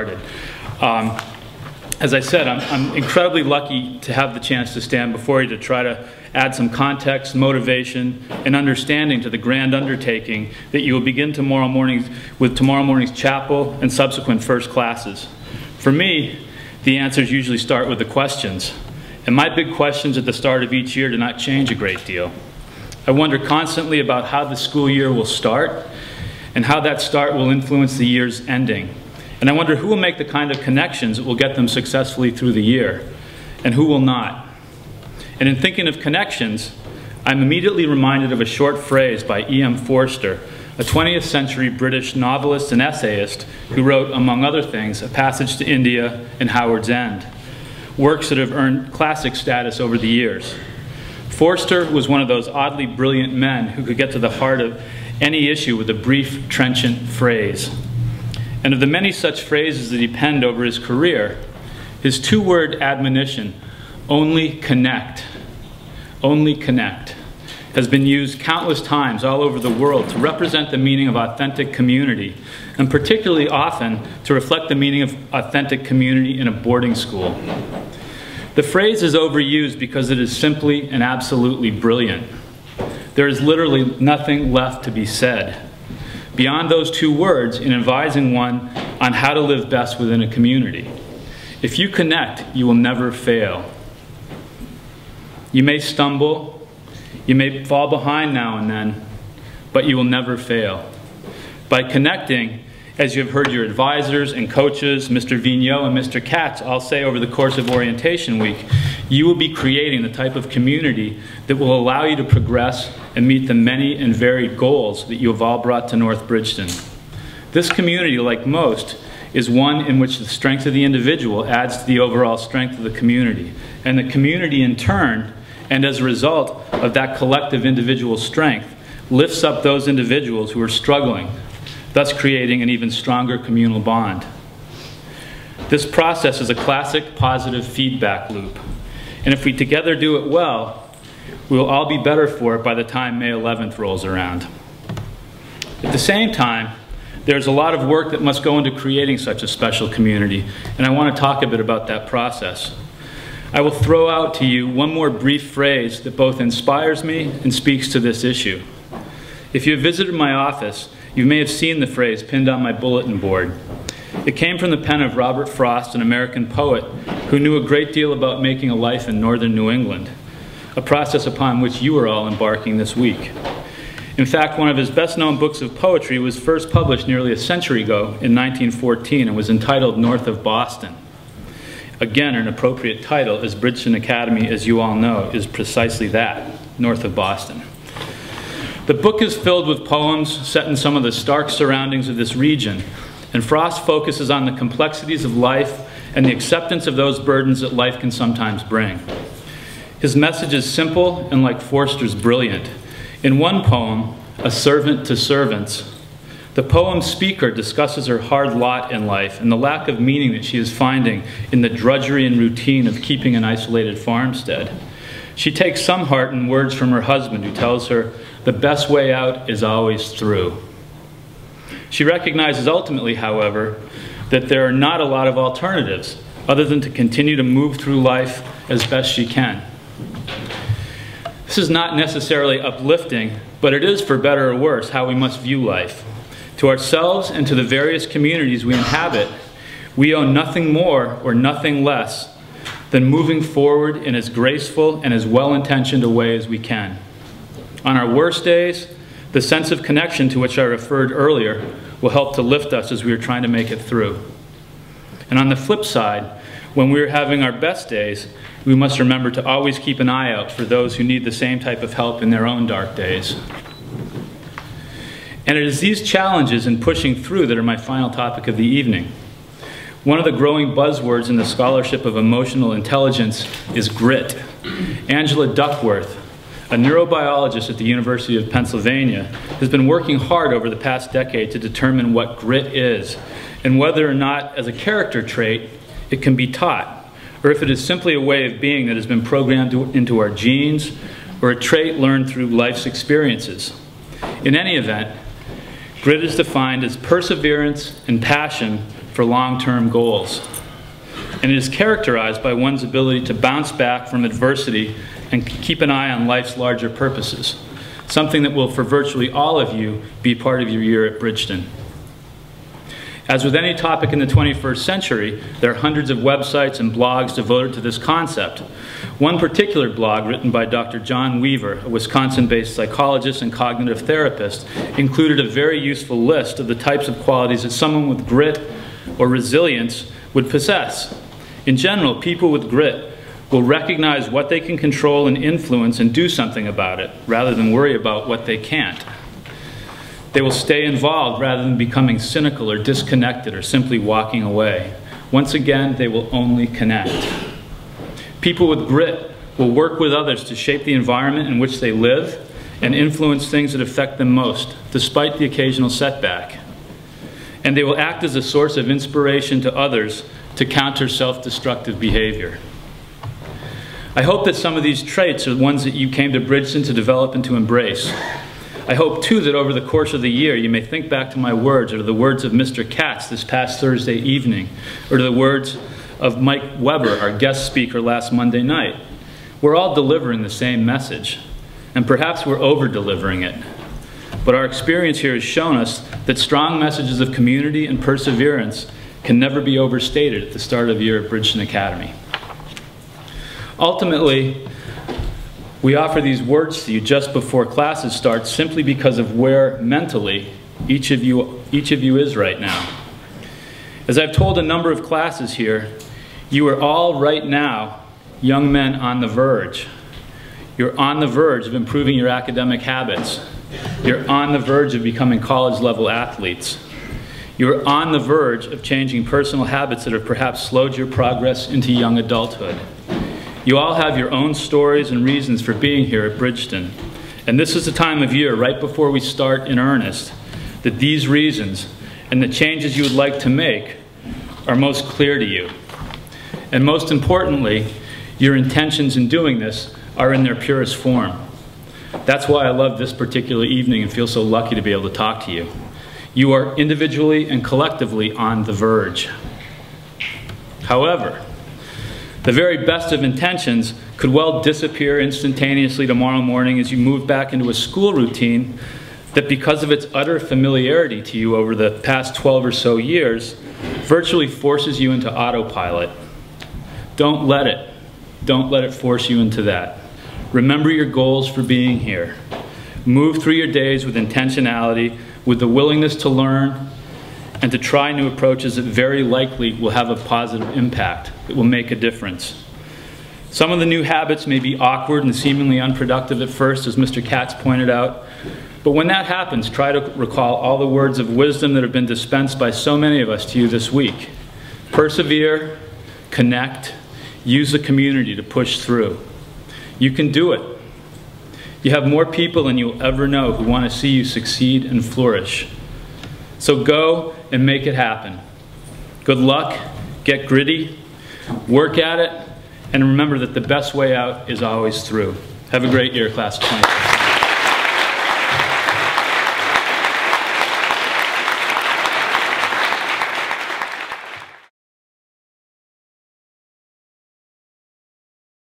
started. As I said, I'm incredibly lucky to have the chance to stand before you to try to add some context, motivation, and understanding to the grand undertaking that you will begin tomorrow morning with tomorrow morning's chapel and subsequent first classes. For me, the answers usually start with the questions. And my big questions at the start of each year do not change a great deal. I wonder constantly about how the school year will start and how that start will influence the year's ending. And I wonder who will make the kind of connections that will get them successfully through the year and who will not. And in thinking of connections, I'm immediately reminded of a short phrase by E.M. Forster, a 20th century British novelist and essayist who wrote, among other things, A Passage to India and Howard's End, works that have earned classic status over the years. Forster was one of those oddly brilliant men who could get to the heart of any issue with a brief, trenchant phrase. And of the many such phrases that he penned over his career, his two-word admonition, only connect, has been used countless times all over the world to represent the meaning of authentic community, and particularly often to reflect the meaning of authentic community in a boarding school. The phrase is overused because it is simply and absolutely brilliant. There is literally nothing left to be said beyond those two words in advising one on how to live best within a community. If you connect, you will never fail. You may stumble, you may fall behind now and then, but you will never fail. By connecting, as you have heard your advisors and coaches, Mr. Vigneault and Mr. Katz, all say over the course of orientation week, you will be creating the type of community that will allow you to progress and meet the many and varied goals that you have all brought to North Bridgton. This community, like most, is one in which the strength of the individual adds to the overall strength of the community. And the community in turn, and as a result of that collective individual strength, lifts up those individuals who are struggling, thus creating an even stronger communal bond. This process is a classic positive feedback loop. And if we together do it well, we will all be better for it by the time May 11th rolls around. At the same time, there's a lot of work that must go into creating such a special community, and I want to talk a bit about that process. I will throw out to you one more brief phrase that both inspires me and speaks to this issue. If you have visited my office, you may have seen the phrase pinned on my bulletin board. It came from the pen of Robert Frost, an American poet who knew a great deal about making a life in northern New England, a process upon which you are all embarking this week. In fact, one of his best-known books of poetry was first published nearly a century ago in 1914 and was entitled North of Boston. Again, an appropriate title, as Bridgton Academy, as you all know, is precisely that, North of Boston. The book is filled with poems set in some of the stark surroundings of this region, and Frost focuses on the complexities of life and the acceptance of those burdens that life can sometimes bring. His message is simple and, like Forster's, brilliant. In one poem, A Servant to Servants, the poem's speaker discusses her hard lot in life and the lack of meaning that she is finding in the drudgery and routine of keeping an isolated farmstead. She takes some heart in words from her husband, who tells her, the best way out is always through. She recognizes ultimately, however, that there are not a lot of alternatives other than to continue to move through life as best she can. This is not necessarily uplifting, but it is, for better or worse, how we must view life. To ourselves and to the various communities we inhabit, we owe nothing more or nothing less than moving forward in as graceful and as well-intentioned a way as we can. On our worst days, the sense of connection to which I referred earlier will help to lift us as we are trying to make it through. And on the flip side, when we are having our best days, we must remember to always keep an eye out for those who need the same type of help in their own dark days. And it is these challenges in pushing through that are my final topic of the evening. One of the growing buzzwords in the scholarship of emotional intelligence is grit. Angela Duckworth, a neurobiologist at the University of Pennsylvania, has been working hard over the past decade to determine what grit is and whether or not, as a character trait, it can be taught, or if it is simply a way of being that has been programmed into our genes, or a trait learned through life's experiences. In any event, grit is defined as perseverance and passion for long-term goals. And it is characterized by one's ability to bounce back from adversity and keep an eye on life's larger purposes, something that will, for virtually all of you, be part of your year at Bridgton. As with any topic in the 21st century, there are hundreds of websites and blogs devoted to this concept. One particular blog, written by Dr. John Weaver, a Wisconsin-based psychologist and cognitive therapist, included a very useful list of the types of qualities that someone with grit or resilience would possess. In general, people with grit will recognize what they can control and influence and do something about it, rather than worry about what they can't. They will stay involved rather than becoming cynical or disconnected or simply walking away. Once again, they will only connect. People with grit will work with others to shape the environment in which they live and influence things that affect them most, despite the occasional setback. And they will act as a source of inspiration to others to counter self-destructive behavior. I hope that some of these traits are ones that you came to Bridgton to develop and to embrace. I hope, too, that over the course of the year you may think back to my words, or to the words of Mr. Katz this past Thursday evening, or to the words of Mike Weber, our guest speaker last Monday night. We're all delivering the same message, and perhaps we're over-delivering it. But our experience here has shown us that strong messages of community and perseverance can never be overstated at the start of the year at Bridgton Academy. Ultimately, we offer these words to you just before classes start simply because of where mentally each of you is right now. As I've told a number of classes here, you are all right now young men on the verge. You're on the verge of improving your academic habits. You're on the verge of becoming college-level athletes. You're on the verge of changing personal habits that have perhaps slowed your progress into young adulthood. You all have your own stories and reasons for being here at Bridgton. And this is the time of year, right before we start in earnest, that these reasons and the changes you would like to make are most clear to you. And most importantly, your intentions in doing this are in their purest form. That's why I love this particular evening and feel so lucky to be able to talk to you. You are individually and collectively on the verge. However, the very best of intentions could well disappear instantaneously tomorrow morning as you move back into a school routine that, because of its utter familiarity to you over the past 12 or so years, virtually forces you into autopilot. Don't let it force you into that. Remember your goals for being here. Move through your days with intentionality, with the willingness to learn, and to try new approaches that very likely will have a positive impact. It will make a difference. Some of the new habits may be awkward and seemingly unproductive at first, as Mr. Katz pointed out. But when that happens, try to recall all the words of wisdom that have been dispensed by so many of us to you this week. Persevere, connect, use the community to push through. You can do it. You have more people than you'll ever know who want to see you succeed and flourish. So go and make it happen. Good luck, get gritty, work at it, and remember that the best way out is always through. Have a great year, class of 20.